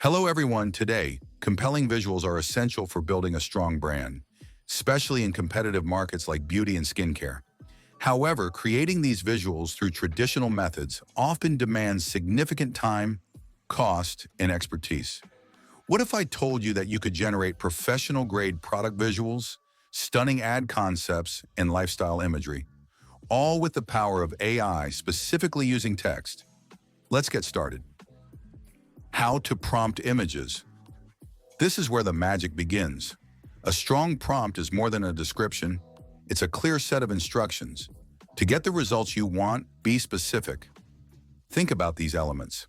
Hello everyone, today, compelling visuals are essential for building a strong brand, especially in competitive markets like beauty and skincare. However, creating these visuals through traditional methods often demands significant time, cost, and expertise. What if I told you that you could generate professional-grade product visuals, stunning ad concepts, and lifestyle imagery, all with the power of AI specifically using text? Let's get started. How to prompt images. This is where the magic begins. A strong prompt is more than a description. It's a clear set of instructions. To get the results you want, be specific. Think about these elements.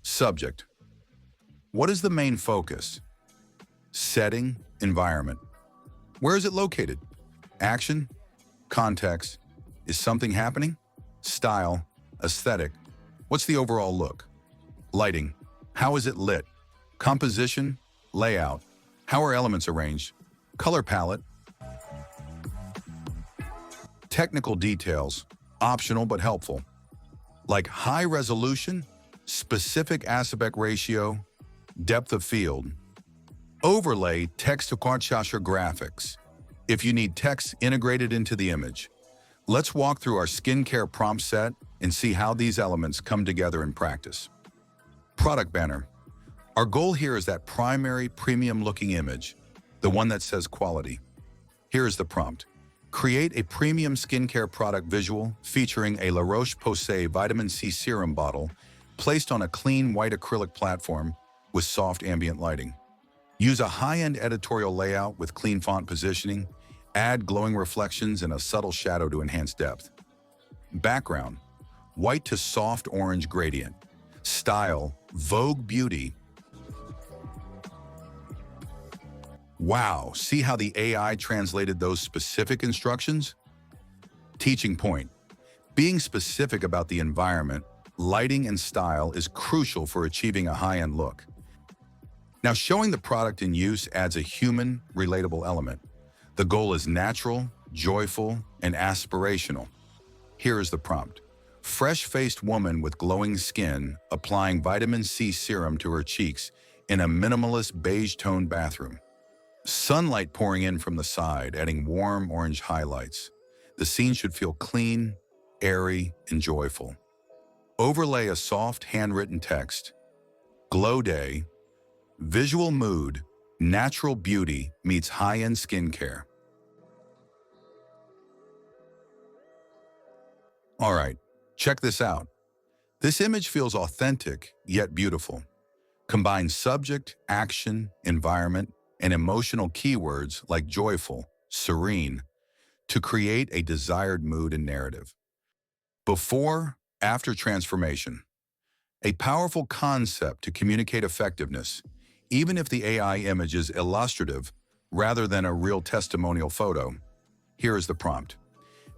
Subject. What is the main focus? Setting, environment. Where is it located? Action, context. Is something happening? Style, aesthetic. What's the overall look? Lighting. How is it lit? Composition, layout. How are elements arranged? Color palette. Technical details, optional but helpful. Like high resolution, specific aspect ratio, depth of field. Overlay text-to-quantshasher graphics. If you need text integrated into the image. Let's walk through our skincare prompt set and see how these elements come together in practice. Product banner. Our goal here is that primary premium-looking image, the one that says quality. Here is the prompt. Create a premium skincare product visual featuring a La Roche-Posay vitamin C serum bottle placed on a clean white acrylic platform with soft ambient lighting. Use a high-end editorial layout with clean font positioning. Add glowing reflections and a subtle shadow to enhance depth. Background. White to soft orange gradient. Style, Vogue Beauty. Wow, see how the AI translated those specific instructions? Teaching point. Being specific about the environment, lighting, and style is crucial for achieving a high-end look. Now, showing the product in use adds a human, relatable element. The goal is natural, joyful, and aspirational. Here is the prompt. Fresh-faced woman with glowing skin applying vitamin C serum to her cheeks in a minimalist beige-toned bathroom. Sunlight pouring in from the side, adding warm orange highlights. The scene should feel clean, airy, and joyful. Overlay a soft handwritten text. Glow day. Visual mood. Natural beauty meets high-end skincare. All right. Check this out. This image feels authentic, yet beautiful. Combine subject, action, environment, and emotional keywords like joyful, serene, to create a desired mood and narrative. Before, after transformation. A powerful concept to communicate effectiveness, even if the AI image is illustrative rather than a real testimonial photo. Here is the prompt.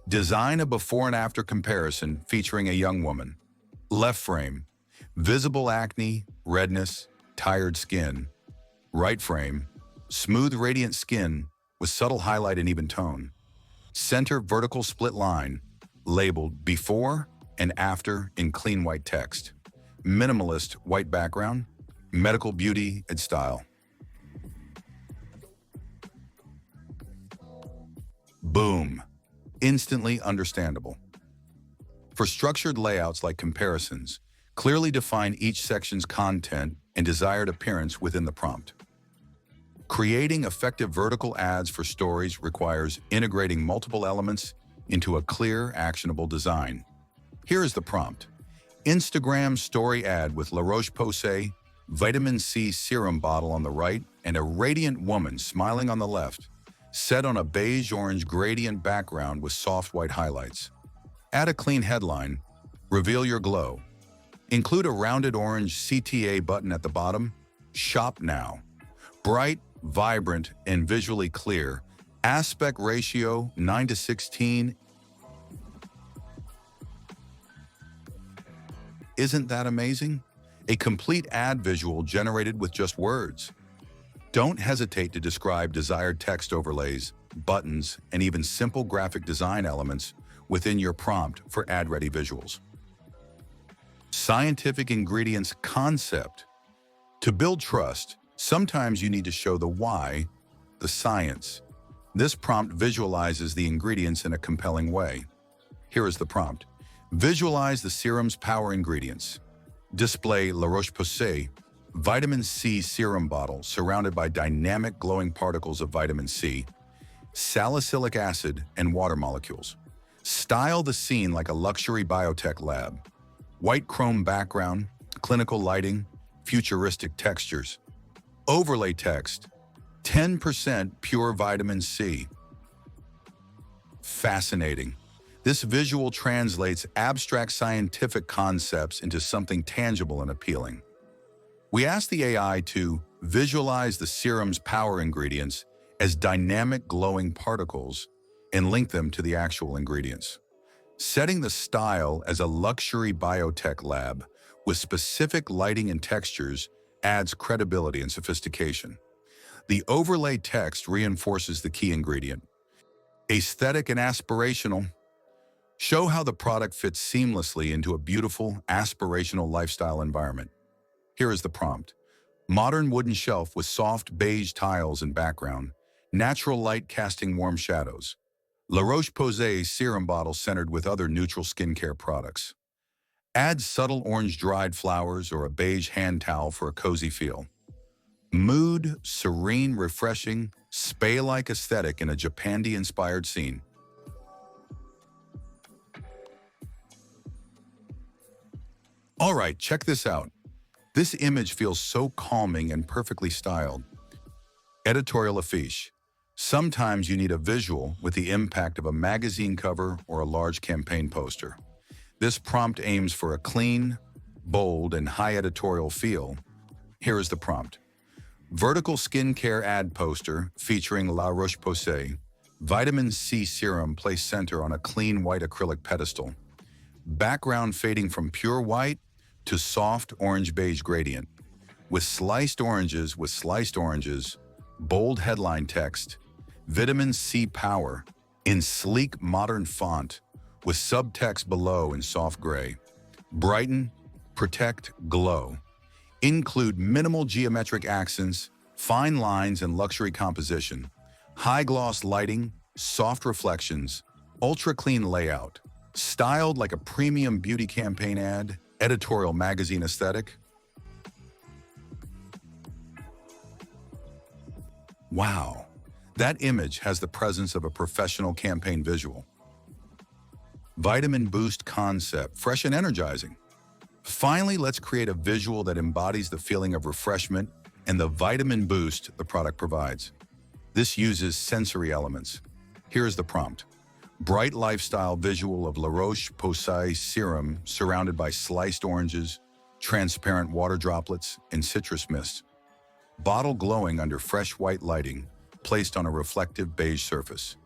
Design a before and after comparison featuring a young woman. Left frame, visible acne, redness, tired skin. Right frame, smooth radiant skin with subtle highlight and even tone. Center vertical split line, labeled before and after in clean white text. Minimalist white background, medical beauty and style. Boom. Instantly understandable. For structured layouts like comparisons, clearly define each section's content and desired appearance within the prompt. Creating effective vertical ads for stories requires integrating multiple elements into a clear, actionable design. Here is the prompt. Instagram story ad with La Roche-Posay vitamin C serum bottle on the right and a radiant woman smiling on the left. Set on a beige-orange gradient background with soft white highlights. Add a clean headline. Reveal your glow. Include a rounded orange CTA button at the bottom. Shop now. Bright, vibrant, and visually clear. Aspect ratio 9:16. Isn't that amazing? A complete ad visual generated with just words. Don't hesitate to describe desired text overlays, buttons, and even simple graphic design elements within your prompt for ad-ready visuals. Scientific ingredients concept. To build trust, sometimes you need to show the why, the science. This prompt visualizes the ingredients in a compelling way. Here is the prompt. Visualize the serum's power ingredients. Display La Roche-Posay vitamin C serum bottle surrounded by dynamic glowing particles of vitamin C, salicylic acid, and water molecules. Style the scene like a luxury biotech lab. White chrome background, clinical lighting, futuristic textures. Overlay text, 10% pure vitamin C. Fascinating. This visual translates abstract scientific concepts into something tangible and appealing. We asked the AI to visualize the serum's power ingredients as dynamic glowing particles and link them to the actual ingredients. Setting the style as a luxury biotech lab with specific lighting and textures adds credibility and sophistication. The overlay text reinforces the key ingredient. Aesthetic and aspirational. Show how the product fits seamlessly into a beautiful, aspirational lifestyle environment. Here is the prompt. Modern wooden shelf with soft beige tiles and background. Natural light casting warm shadows. La Roche-Posay serum bottle centered with other neutral skincare products. Add subtle orange dried flowers or a beige hand towel for a cozy feel. Mood, serene, refreshing, spa-like aesthetic in a Japandi-inspired scene. All right, check this out. This image feels so calming and perfectly styled. Editorial affiche. Sometimes you need a visual with the impact of a magazine cover or a large campaign poster. This prompt aims for a clean, bold, and high editorial feel. Here is the prompt. Vertical skincare ad poster featuring La Roche-Posay. Vitamin C serum placed center on a clean white acrylic pedestal. Background fading from pure white to soft orange-beige gradient. With sliced oranges, bold headline text, Vitamin C Power, in sleek modern font, with subtext below in soft gray. Brighten, protect, glow. Include minimal geometric accents, fine lines, and luxury composition. High gloss lighting, soft reflections, ultra clean layout. Styled like a premium beauty campaign ad, editorial magazine aesthetic. Wow, that image has the presence of a professional campaign visual. Vitamin Boost concept, fresh and energizing. Finally, let's create a visual that embodies the feeling of refreshment and the vitamin boost the product provides. This uses sensory elements. Here's the prompt. Bright lifestyle visual of La Roche-Posay serum surrounded by sliced oranges, transparent water droplets, and citrus mist. Bottle glowing under fresh white lighting, placed on a reflective beige surface.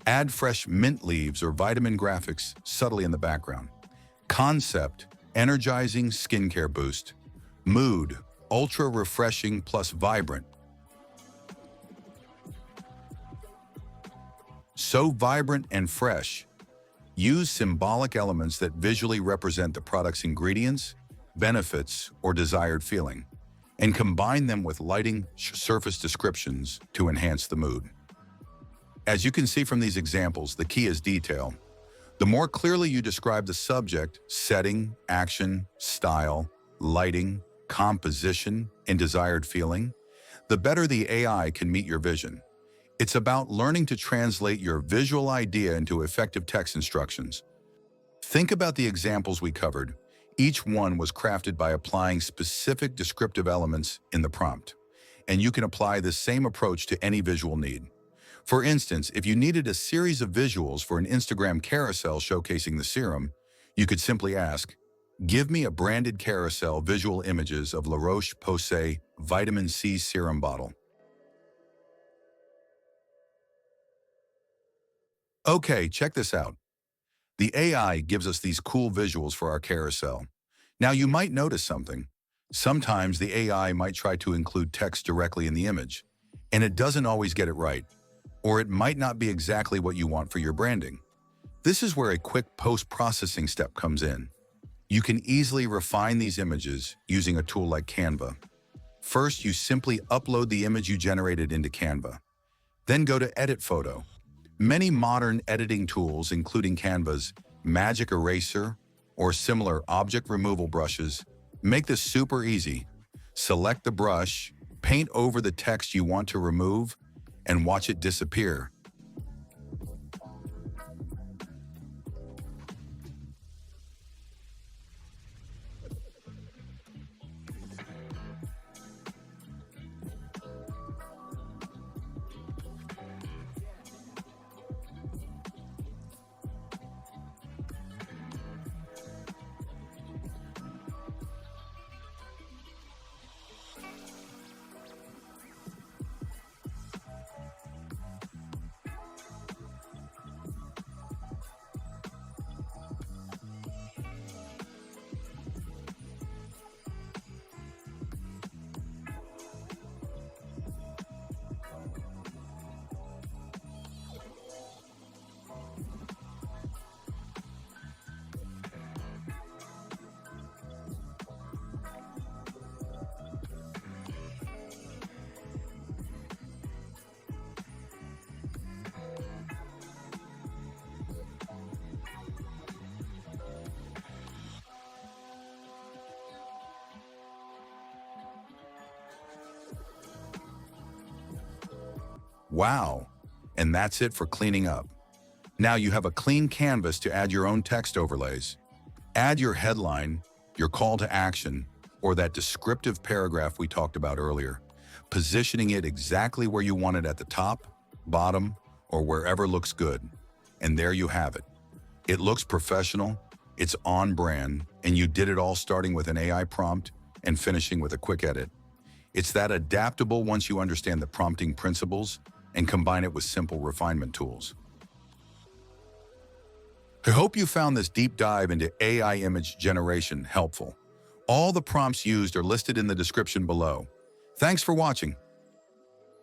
Add fresh mint leaves or vitamin graphics subtly in the background. Concept, energizing skincare boost. Mood, ultra refreshing plus vibrant. So vibrant and fresh. Use symbolic elements that visually represent the product's ingredients, benefits, or desired feeling, and combine them with lighting surface descriptions to enhance the mood. As you can see from these examples, the key is detail. The more clearly you describe the subject, setting, action, style, lighting, composition, and desired feeling, the better the AI can meet your vision. It's about learning to translate your visual idea into effective text instructions. Think about the examples we covered. Each one was crafted by applying specific descriptive elements in the prompt, and you can apply this same approach to any visual need. For instance, if you needed a series of visuals for an Instagram carousel showcasing the serum, you could simply ask, give me a branded carousel visual images of La Roche-Posay Vitamin C serum bottle. Okay, check this out. The AI gives us these cool visuals for our carousel. Now you might notice something. Sometimes the AI might try to include text directly in the image, and it doesn't always get it right, or it might not be exactly what you want for your branding. This is where a quick post-processing step comes in. You can easily refine these images using a tool like Canva. First, you simply upload the image you generated into Canva. Then go to Edit Photo. Many modern editing tools, including Canva's Magic Eraser or similar object removal brushes, make this super easy. Select the brush, paint over the text you want to remove, and watch it disappear. Wow, and that's it for cleaning up. Now you have a clean canvas to add your own text overlays. Add your headline, your call to action, or that descriptive paragraph we talked about earlier, positioning it exactly where you want it at the top, bottom, or wherever looks good. And there you have it. It looks professional, it's on brand, and you did it all starting with an AI prompt and finishing with a quick edit. It's that adaptable once you understand the prompting principles and combine it with simple refinement tools. I hope you found this deep dive into AI image generation helpful. All the prompts used are listed in the description below. Thanks for watching.